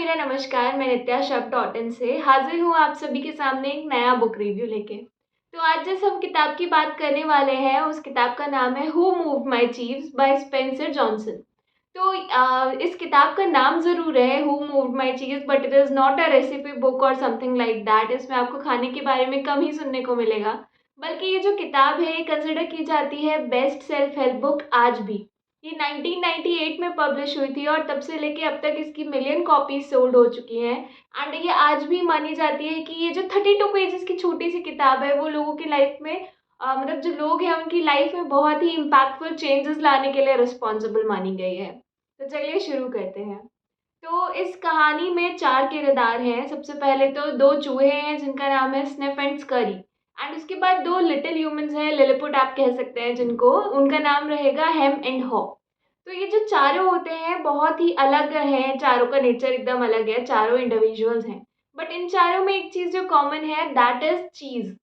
मेरा नमस्कार, मैं नित्या शब्द डॉट इन से हाज़िर हूँ आप सभी के सामने एक नया बुक रिव्यू लेके। तो आज जिस हम किताब की बात करने वाले हैं, उस किताब का नाम है who moved my cheese by Spencer Johnson. तो इस किताब का नाम ज़रूर है who moved my cheese but it is not a recipe book और समथिंग लाइक दैट। इसमें आपको खाने के बारे में कम ही सुनने को मिलेगा। बल्कि ये जो किताब है, ये कंसिडर की जाती है बेस्ट सेल्फ हेल्प बुक आज भी। ये 1998 में पब्लिश हुई थी और तब से लेके अब तक इसकी मिलियन कॉपीज़ सोल्ड हो चुकी हैं। एंड ये आज भी मानी जाती है कि ये जो 32 पेजेज़ की छोटी-सी किताब है, वो लोगों की लाइफ़ में मतलब जो लोग हैं, उनकी लाइफ़ में बहुत ही इम्पैक्टफुल चेंजेज़ लाने के लिए रिस्पॉन्सिबल मानी गई है। तो चलिए शुरू करते हैं। तो इस कहानी में 4 किरदार हैं। सबसे पहले तो 2 चूहे हैं जिनका नाम है स्निफ एंड स्करी एंड उसके बाद 2 लिटिल ह्यूमन्स हैं, लिलिपुट आप कह सकते हैं जिनको, उनका नाम रहेगा हेम एंड हॉ। तो ये जो चारों होते हैं बहुत ही अलग हैं, चारों का नेचर एकदम अलग है, चारों इंडिविजुअल्स हैं। बट इन चारों में एक चीज़ जो कॉमन है दैट इज़ चीज़।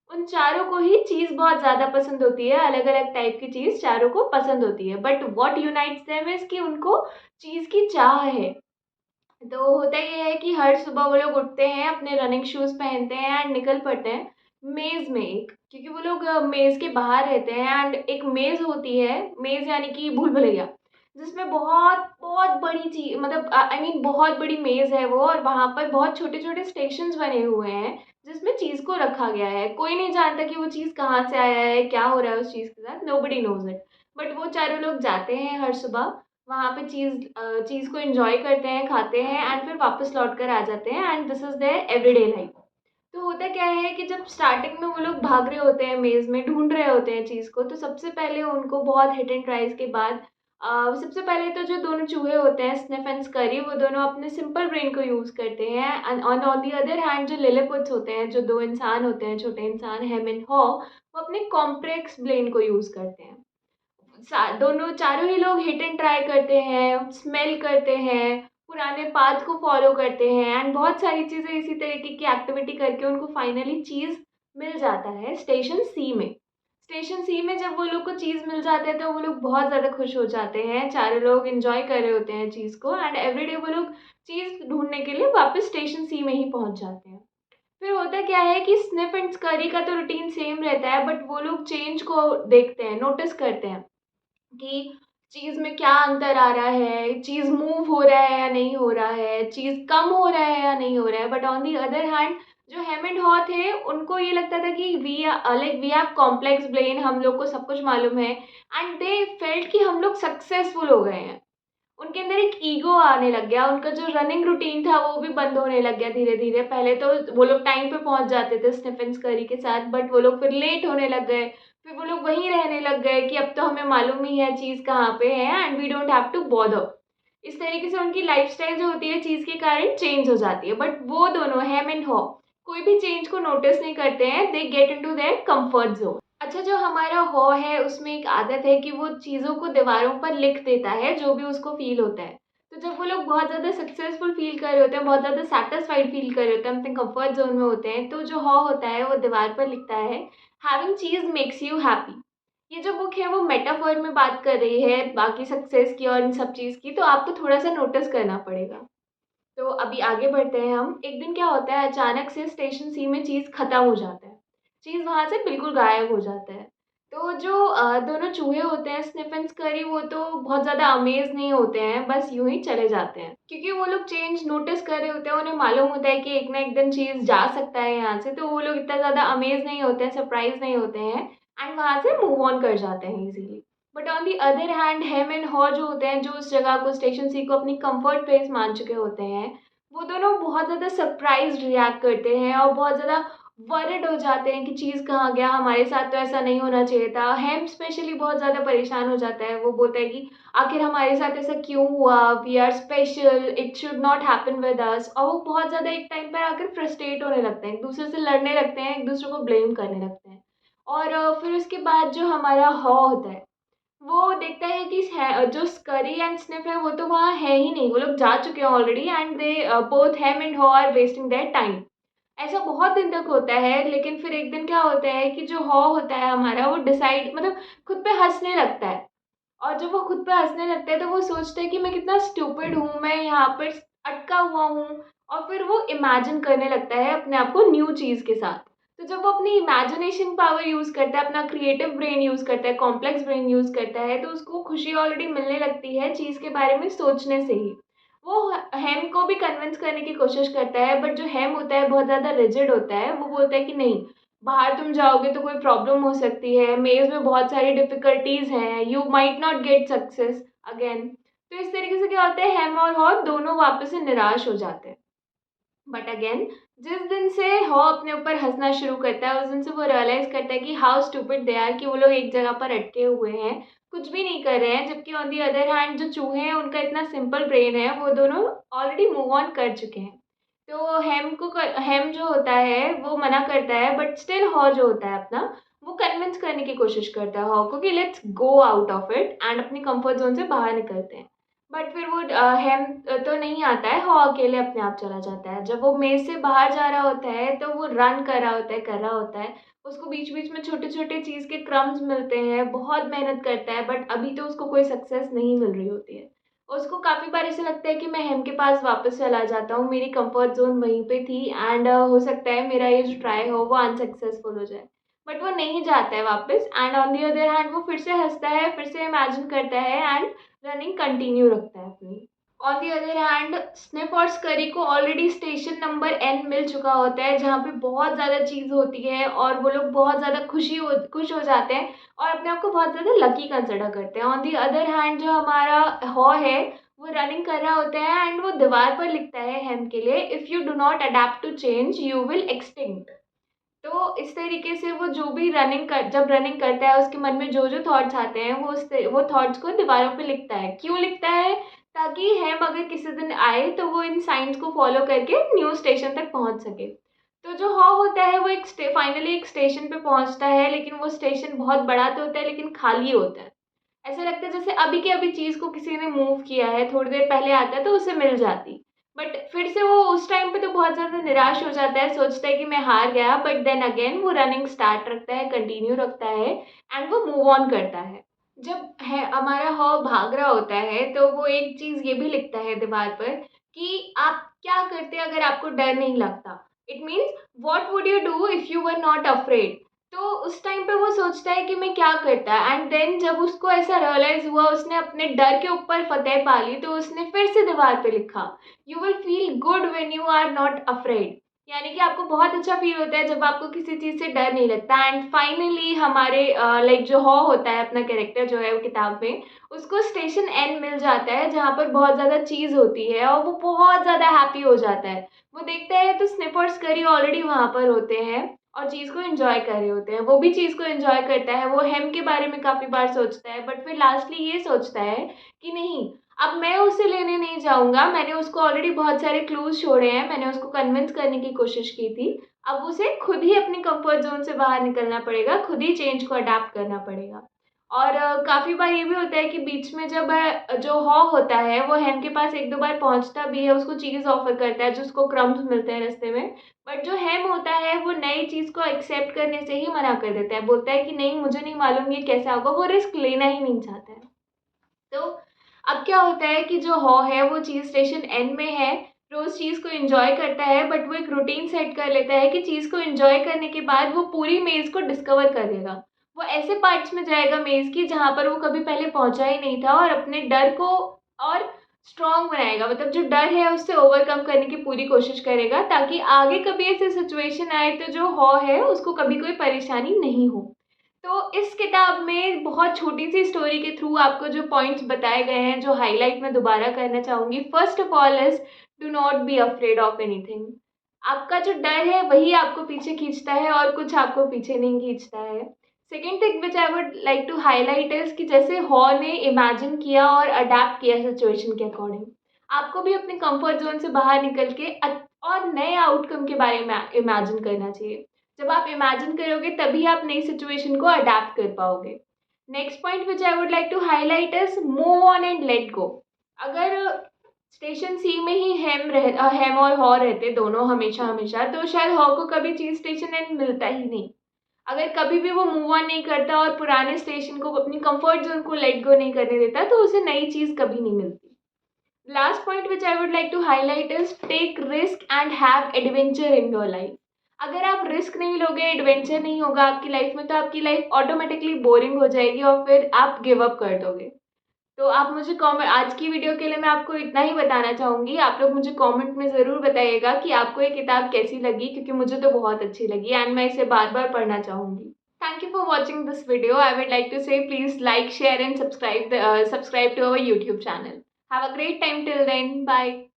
उन चारों को ही चीज़ बहुत ज़्यादा पसंद होती है, अलग-अलग टाइप की चीज़ चारों को पसंद होती है। But what unites them is कि उनको चीज़ की चाह है। तो होता ये है कि हर सुबह वो लोग उठते हैं, अपने रनिंग शूज़ पहनते हैं एंड निकल पड़ते हैं मेज़ में एक, क्योंकि वो लोग मेज़ के बाहर रहते हैं एंड एक मेज़ होती है, मेज़ यानी कि भूल-भुलैया, जिसमें बहुत बड़ी मतलब आई मीन बहुत बड़ी मेज़ है वो और वहाँ पर बहुत छोटे-छोटे स्टेशंस बने हुए हैं, जिसमें चीज़ को रखा गया है। कोई नहीं जानता कि वो चीज़ कहाँ से आया है, क्या हो रहा है उस चीज़ के साथ, नोबडी नोज़ इट। बट वो चारों लोग जाते हैं हर सुबह वहाँ पे चीज़ को एन्जॉय करते हैं, खाते हैं एंड फिर वापस लौट कर आ जाते हैं and this is there everyday life. तो होता क्या है कि जब स्टार्टिंग में वो लोग भाग रहे होते हैं मेज़ में, ढूँढ रहे होते हैं चीज़ को, तो सबसे पहले उनको बहुत हिट एंड ट्राइज़ के बाद सबसे पहले तो जो दोनों चूहे होते हैं स्निफ एंड स्करी, वो दोनों अपने सिंपल ब्रेन को यूज़ करते हैं and on the other hand जो लिलिपुट्स होते हैं, जो 2 इंसान होते हैं, छोटे इंसान हेम एंड हॉ, वो अपने कॉम्प्लेक्स ब्रेन को यूज़ करते हैं। दोनों चारों ही लोग हिट एंड ट्राई करते हैं, स्मेल करते हैं, पुराने पाथ को फ़ॉलो करते हैं एंड बहुत सारी चीज़ें इसी तरीके की एक्टिविटी करके उनको फाइनली चीज़ मिल जाता है स्टेशन सी में। स्टेशन सी में जब वो लोग को चीज़ मिल जाता है तो वो लोग बहुत ज़्यादा खुश हो जाते हैं, चारों लोग एन्जॉय कर रहे होते हैं चीज़ को एंड एवरीडे वो लोग चीज़ ढूँढने के लिए वापस स्टेशन सी में ही पहुँच जाते हैं। फिर होता क्या है कि स्निफ एंड स्करी का तो रूटीन सेम रहता है बट वो लोग चेंज को देखते हैं, नोटिस करते हैं। कि चीज़ में क्या अंतर आ रहा है, चीज़ मूव हो रहा है या नहीं हो रहा है, चीज़ कम हो रहा है या नहीं हो रहा है। But on the other hand जो हेम एंड हॉ थे, उनको ये लगता था कि वी हैव कॉम्प्लेक्स ब्रेन, हम लोग को सब कुछ मालूम है एंड दे फेल्ट कि हम लोग सक्सेसफुल हो गए हैं। उनके अंदर एक ईगो आने लग गया, उनका जो रनिंग रूटीन था वो भी बंद होने लग गया धीरे-धीरे। पहले तो वो लोग टाइम पे पहुँच जाते थे स्टिफ़ेन स्करी के साथ बट वो लोग फिर लेट होने लग गए। फिर वो लोग वहीं रहने लग गए कि अब तो हमें मालूम ही है चीज़ कहाँ पे है and we don't have to bother. इस तरीके से उनकी लाइफ़स्टाइल जो होती है चीज़ के कारण चेंज हो जाती है। बट वो दोनों हेम एंड हॉ कोई भी चेंज को नोटिस नहीं करते हैं, they get into there comfort zone. अच्छा, जो हमारा हॉ है उसमें एक आदत है कि वो चीज़ों को दीवारों पर लिख देता है जो भी उसको फ़ील होता है। तो जब वो लोग बहुत ज़्यादा सक्सेसफुल फ़ील कर रहे होते हैं, बहुत ज़्यादा सैटिस्फाइड फ़ील कर रहे होते हैं, अपने कम्फर्ट ज़ोन में होते हैं, तो जो हॉ होता है वो दीवार पर लिखता है, having cheese makes you happy. ये जो बुक है वो मेटाफर में बात कर रही है बाकी सक्सेस की और इन सब चीज़ की, तो आपको थोड़ा-सा नोटिस करना पड़ेगा। तो अभी आगे बढ़ते हैं हम। एक दिन क्या होता है अचानक से स्टेशन सी में चीज़ खत्म हो जाता है। चीज़ वहाँ से बिल्कुल गायब हो जाता है। तो जो दोनों चूहे होते हैं स्निफ एंड स्करी वो तो बहुत ज़्यादा अमेज़ नहीं होते हैं, बस यूँ ही चले जाते हैं। क्योंकि वो लोग चेंज नोटिस कर रहे होते हैं, उन्हें मालूम होता है कि एक ना एक दिन चीज़ जा सकता है यहाँ से, तो वो लोग इतना ज़्यादा अमेज़ नहीं होते हैं, सरप्राइज़ नहीं होते हैं एंड वहाँ से मूव ऑन कर जाते हैं easily. But on the other hand Hem and Haw जो होते हैं, जो उस जगह को स्टेशन सी को अपनी कम्फर्ट प्लेस मान चुके होते हैं, वो दोनों बहुत ज़्यादा सरप्राइज़्ड रिएक्ट करते हैं और बहुत ज़्यादा वरिड हो जाते हैं कि चीज़ कहाँ गया, हमारे साथ तो ऐसा नहीं होना चाहिए था। हेम स्पेशली बहुत ज़्यादा परेशान हो जाता है, वो बोलता है कि आखिर हमारे साथ ऐसा क्यों हुआ? We are special, it should not happen with us और वो बहुत ज़्यादा एक टाइम पर आकर फ्रस्ट्रेट होने लगते हैं, एक-दूसरे से लड़ने लगते हैं, एक-दूसरे को ब्लेम करने लगते हैं। और फिर उसके बाद जो हमारा हॉ होता है वो देखता है कि जो स्करी एंड स्निफ है वो तो वहाँ है ही नहीं, वो लोग जा चुके हैं already and they both him and हॉ आर वेस्टिंग देयर टाइम। ऐसा बहुत दिन तक होता है लेकिन फिर एक दिन क्या होता है कि जो हॉ होता है हमारा वो डिसाइड मतलब खुद पे हँसने लगता है। और जब वो खुद पे हँसने लगता है तो वो सोचता है कि मैं कितना स्टूपिड हूँ, मैं यहाँ पर अटका हुआ हूँ, और फिर वो इमेजिन करने लगता है अपने आप को न्यू चीज़ के साथ। तो जब वो अपनी इमेजिनेशन पावर यूज़ करता है, अपना क्रिएटिव ब्रेन यूज़ करता है, कॉम्प्लेक्स ब्रेन यूज़ करता है, तो उसको खुशी ऑलरेडी मिलने लगती है चीज़ के बारे में सोचने से ही। वो हेम को भी कन्विंस करने की कोशिश करता है, बट जो हेम होता है बहुत ज़्यादा रिजिड होता है। वो बोलता है कि नहीं, बाहर तुम जाओगे तो कोई प्रॉब्लम हो सकती है, मेज़ में बहुत सारी डिफ़िकल्टीज़ हैं, you might not get success again. तो इस तरीके से क्या होता है, हेम और हॉ दोनों वापस से निराश हो जाते हैं। बट अगेन, जिस दिन से हॉ अपने ऊपर हँसना शुरू करता है, उस दिन से वो रियलाइज़ करता है कि हाउ स्टूपिड दे आर, कि वो लोग एक जगह पर अटके हुए हैं, कुछ भी नहीं कर रहे हैं। जबकि ऑन द अदर हैंड जो चूहे हैं उनका इतना सिंपल ब्रेन है, वो दोनों ऑलरेडी मूव ऑन कर चुके हैं। तो हेम जो होता है वो मना करता है, बट स्टिल हॉ जो होता है अपना, वो कन्विंस करने की कोशिश करता है हॉ को कि let's go out of it and अपनी कंफर्ट ज़ोन से बाहर निकलते हैं। बट फिर वो हेम तो नहीं आता है, वो अकेले अपने आप चला जाता है। जब वो मेज़ से बाहर जा रहा होता है, तो वो रन कर रहा होता है। उसको बीच-बीच में छोटे-छोटे चीज़ के क्रम्स मिलते हैं, बहुत मेहनत करता है, बट अभी तो उसको कोई सक्सेस नहीं मिल रही होती है। उसको काफ़ी बार ऐसा लगता है कि मैं हेम के पास वापस चला जाता हूँ, मेरी कम्फर्ट ज़ोन वहीं पे थी एंड हो सकता है मेरा ये जो ट्राई हो वो अनसक्सेसफुल हो जाए। बट वो नहीं जाता है वापस, and on the other hand वो फिर से हँसता है, फिर से इमेजिन करता है एंड रनिंग कंटिन्यू रखता है अपनी। On the other hand sniff और स्करी को ऑलरेडी स्टेशन नंबर एन मिल चुका होता है, जहाँ पे बहुत ज़्यादा चीज़ होती है और वो लोग बहुत ज़्यादा खुश हो जाते हैं और अपने आप को बहुत ज़्यादा लकी कंसिडर करते हैं। ऑन द अदर हैंड जो हमारा हॉ है, वो रनिंग कर रहा होता है एंड वो दीवार पर लिखता है हेम के लिए, if you do not adapt to change you will extinct. तो इस तरीके से वो जो भी जब रनिंग करता है, उसके मन में जो-जो थॉट्स आते हैं, वो थॉट्स को दीवारों पे लिखता है। क्यों लिखता है? ताकि हेम अगर किसी दिन आए, तो वो इन साइन्स को फ़ॉलो करके न्यू स्टेशन तक पहुँच सके। तो जो हॉ होता है, वो फाइनली एक स्टेशन पे पहुँचता है, लेकिन वो स्टेशन बहुत बड़ा तो होता है, लेकिन खाली होता है। ऐसा लगता है जैसे अभी की अभी चीज़ को किसी ने मूव किया है, थोड़ी देर पहले आता है तो उसे मिल जाती। बट फिर से वो उस टाइम पे तो बहुत ज़्यादा निराश हो जाता है, सोचता है कि मैं हार गया, बट देन अगेन वो रनिंग स्टार्ट रखता है, कंटिन्यू रखता है एंड वो मूव ऑन करता है। जब है हमारा हॉ भाग रहा होता है, तो वो एक चीज़ ये भी लिखता है दीवार पर कि आप क्या करते अगर आपको डर नहीं लगता? It means what would you do if you were not afraid? तो उस टाइम पे वो सोचता है कि मैं क्या करता, एंड देन जब उसको ऐसा रियलाइज़ हुआ, उसने अपने डर के ऊपर फ़तेह पा ली, तो उसने फिर से दीवार पे लिखा, "you will feel good when you are not afraid." यानी कि आपको बहुत अच्छा फ़ील होता है जब आपको किसी चीज़ से डर नहीं लगता। एंड फाइनली हमारे लाइक जो हॉ होता है, अपना कैरेक्टर जो है वो किताब में, उसको स्टेशन एन मिल जाता है, जहाँ पर बहुत ज़्यादा चीज़ होती है और वो बहुत ज़्यादा हैप्पी हो जाता है। वो देखता है तो स्निप और स्करी ऑलरेडी वहाँ पर होते हैं और चीज़ को एन्जॉय कर रहे होते हैं। वो भी चीज़ को एन्जॉय करता है, वो हेम के बारे में काफ़ी बार सोचता है, बट फिर लास्टली ये सोचता है कि नहीं, अब मैं उसे लेने नहीं जाऊँगा, मैंने उसको ऑलरेडी बहुत सारे क्लूज़ छोड़े हैं, मैंने उसको कन्विंस करने की कोशिश की थी। अब उसे खुद ही अपनी कम्फर्ट ज़ोन से बाहर निकलना पड़ेगा, खुद ही चेंज को अडैप्ट करना पड़ेगा। और काफ़ी बार ये भी होता है कि बीच में जब जो हॉ होता है, वो हेम के पास 1-2 बार पहुँचता भी है, उसको चीज़ ऑफ़र करता है, जो उसको क्रम्ब्स मिलते हैं रास्ते में। बट जो हेम होता है, वो नई चीज़ को एक्सेप्ट करने से ही मना कर देता है, बोलता है कि नहीं, मुझे नहीं मालूम ये कैसा होगा, वो रिस्क लेना ही नहीं चाहता है। तो अब क्या होता है कि जो हॉ है, वो चीज़ स्टेशन एन में है, रोज़ चीज़ को एन्जॉय करता है, बट वो एक रूटीन सेट कर लेता है कि चीज़ को एन्जॉय करने के बाद वो पूरी मेज़ को डिस्कवर करेगा। वो ऐसे पार्ट्स में जाएगा मेज़ की जहाँ पर वो कभी पहले पहुँचा ही नहीं था, और अपने डर को और स्ट्रॉन्ग बनाएगा, मतलब जो डर है उससे ओवरकम करने की पूरी कोशिश करेगा, ताकि आगे कभी ऐसी सिचुएशन आए तो जो हॉ है उसको कभी कोई परेशानी नहीं हो। तो इस किताब में बहुत छोटी-सी स्टोरी के थ्रू आपको जो पॉइंट्स बताए गए हैं, जो हाइलाइट मैं दोबारा करना चाहूँगी, first of all is do not be afraid of anything. आपका जो डर है वही आपको पीछे खींचता है और कुछ आपको पीछे नहीं खींचता है। Second thing which I would like to highlight is कि जैसे हॉ ने इमेजिन किया और अडैप्ट किया सिचुएशन के अकॉर्डिंग, आपको भी अपने कम्फर्ट ज़ोन से बाहर निकल के और नए आउटकम के बारे में इमेजिन करना चाहिए। जब आप इमेजिन करोगे तभी आप नई सिचुएशन को अडैप्ट कर पाओगे। Next point which I would like to highlight is move on and let go. अगर स्टेशन सी में ही हेम और हॉ रहते दोनों हमेशा-हमेशा, तो शायद हॉ को कभी चीज़ स्टेशन एंड मिलता ही नहीं। अगर कभी भी वो मूव ऑन नहीं करता और पुराने स्टेशन को, अपनी कंफर्ट ज़ोन को लेट गो नहीं करने देता, तो उसे नई चीज़ कभी नहीं मिलती। Last point which I would like to highlight is take risk and have adventure in your life. अगर आप रिस्क नहीं लोगे, एडवेंचर नहीं होगा आपकी लाइफ में, तो आपकी लाइफ ऑटोमेटिकली बोरिंग हो जाएगी और फिर आप गिव अप कर दोगे। तो आप मुझे कॉमेंट, आज की वीडियो के लिए मैं आपको इतना ही बताना चाहूँगी। आप लोग मुझे कमेंट में ज़रूर बताइएगा कि आपको ये किताब कैसी लगी, क्योंकि मुझे तो बहुत अच्छी लगी एंड मैं इसे बार-बार पढ़ना चाहूँगी। Thank you for watching this video. I would like to say please like, share and subscribe to our YouTube channel. Have a great time till then. Bye.